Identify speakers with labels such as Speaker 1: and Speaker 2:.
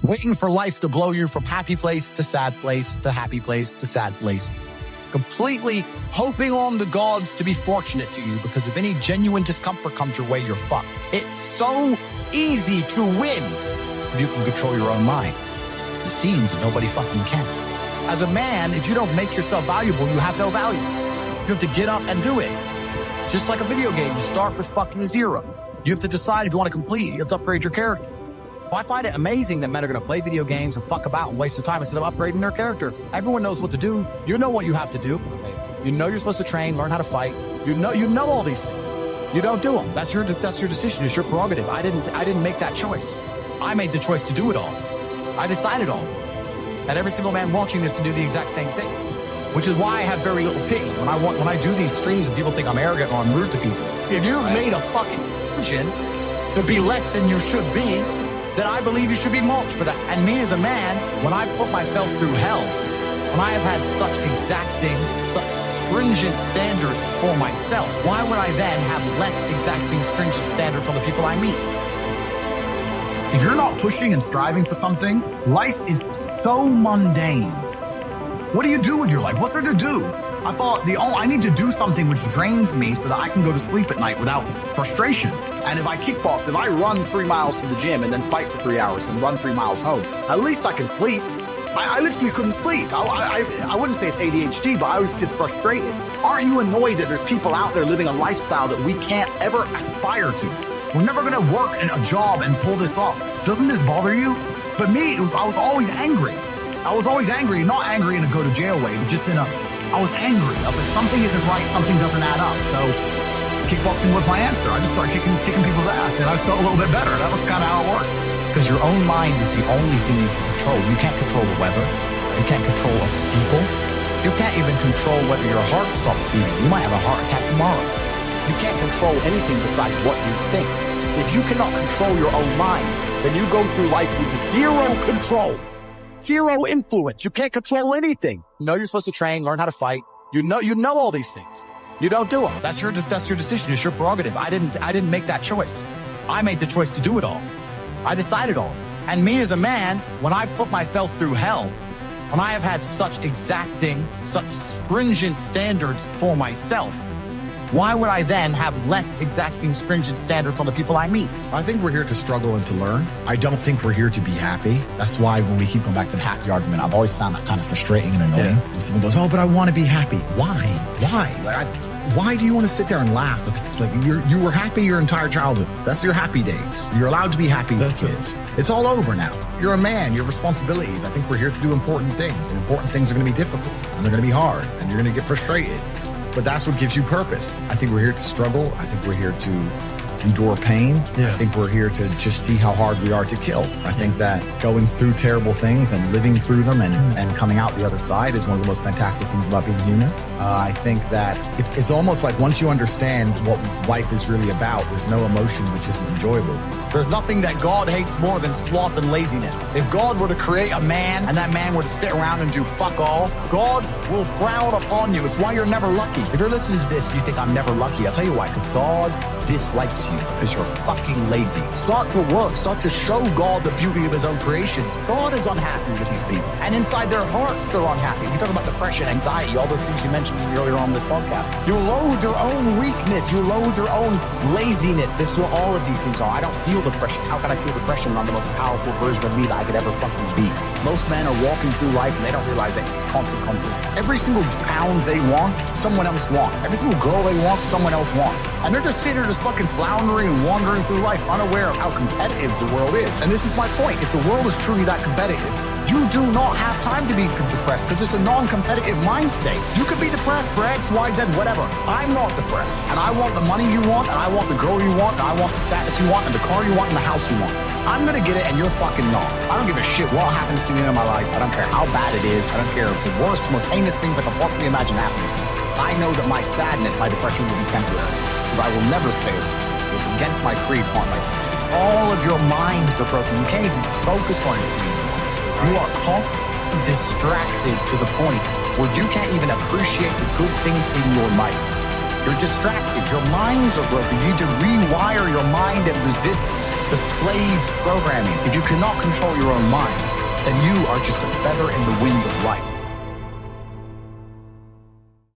Speaker 1: waiting for life to blow you from happy place to sad place to happy place to sad place. Completely hoping on the gods to be fortunate to you, because if any genuine discomfort comes your way, you're fucked. It's so easy to win if you can control your own mind. It seems that nobody fucking can. As a man, if you don't make yourself valuable, you have no value. You have to get up and do it. Just like a video game, you start with fucking zero. You have to decide if you want to complete it. You have to upgrade your character. I find it amazing that men are going to play video games and fuck about and waste their time instead of upgrading their character. Everyone knows what to do. You know what you have to do. You know you're supposed to train, learn how to fight. You know all these things. You don't do them. That's your decision. It's your prerogative. I didn't make that choice. I made the choice to do it all. I decided all. And every single man watching this can do the exact same thing. Which is why I have very little pity when I do these streams and people think I'm arrogant or I'm rude to people. If you've made a fucking decision to be less than you should be, then I believe you should be mulched for that. And me as a man, when I put myself through hell, when I have had such exacting, such stringent standards for myself, why would I then have less exacting, stringent standards on the people I meet? If you're not pushing and striving for something, life is so mundane. What do you do with your life? What's there to do? I thought I need to do something which drains me so that I can go to sleep at night without frustration. And if I kickbox, if I run 3 miles to the gym and then fight for 3 hours and run 3 miles home, at least I can sleep. I literally couldn't sleep. I wouldn't say it's ADHD, but I was just frustrated. Aren't you annoyed that there's people out there living a lifestyle that we can't ever aspire to? We're never going to work in a job and pull this off. Doesn't this bother you? But me, I was always angry. I was always angry, not angry in a go to jail way, but just I was angry. I was like, something isn't right, something doesn't add up. So kickboxing was my answer. I just started kicking people's ass, and I felt a little bit better. That was kind of how it worked. Because your own mind is the only thing you can control. You can't control the weather. You can't control other people. You can't even control whether your heart stops beating. You might have a heart attack tomorrow. You can't control anything besides what you think. If you cannot control your own mind, then you go through life with zero control. Zero influence. You can't control anything. You know you're supposed to train, learn how to fight. You know all these things. You don't do them. That's your decision. It's your prerogative. I didn't make that choice. I made the choice to do it all. I decided all. And me as a man, when I put myself through hell, when I have had such exacting, such stringent standards for myself, why would I then have less exacting, stringent standards on the people I meet?
Speaker 2: I think we're here to struggle and to learn. I don't think we're here to be happy. That's why when we keep going back to the happy argument, I've always found that kind of frustrating and annoying. When someone goes, oh, but I want to be happy. Why? Why do you want to sit there and laugh? Like you were happy your entire childhood. That's your happy days. You're allowed to be happy as a kid. It's all over now. You're a man. You have responsibilities. I think we're here to do important things. And important things are going to be difficult. And they're going to be hard. And you're going to get frustrated. But that's what gives you purpose. I think we're here to struggle. I think we're here to endure pain. I think we're here to just see how hard we are to kill. I think that going through terrible things and living through them and coming out the other side is one of the most fantastic things about being human. I think that it's almost like once you understand what life is really about, there's no emotion which isn't enjoyable.
Speaker 1: There's nothing that God hates more than sloth and laziness. If God were to create a man and that man were to sit around and do fuck all, God will frown upon you. It's why you're never lucky. If you're listening to this and you think I'm never lucky, I'll tell you why, because God dislikes you because you're fucking lazy. Start to work. Start to show God the beauty of his own creations. God is unhappy with these people. And inside their hearts, they're unhappy. You talk about depression, anxiety, all those things you mentioned earlier on in this podcast. You loathe your own weakness. You loathe your own laziness. This is what all of these things are. I don't feel depression. How can I feel depression when I'm the most powerful version of me that I could ever fucking be? Most men are walking through life and they don't realize that it's constant competition. Every single pound they want, someone else wants. Every single girl they want, someone else wants. And they're just sitting there just fucking floundering and wandering through life unaware of how competitive the world is. And this is my point. If the world is truly that competitive, you do not have time to be depressed because it's a non-competitive mind state. You could be depressed for X, Y, Z, whatever. I'm not depressed. And I want the money you want, and I want the girl you want, and I want the status you want, and the car you want, and the house you want. I'm gonna get it, and you're fucking not. I don't give a shit what happens to me in my life. I don't care how bad it is. I don't care if the worst, most heinous things I can possibly imagine happening. I know that my sadness, my depression will be temporary. Because I will never stay there. It's against my creed, it's not my creed. All of your minds are broken. You can't even focus on it. You are constantly distracted to the point where you can't even appreciate the good things in your life. You're distracted. Your minds are broken. You need to rewire your mind and resist the slave programming. If you cannot control your own mind, then you are just a feather in the wind of life.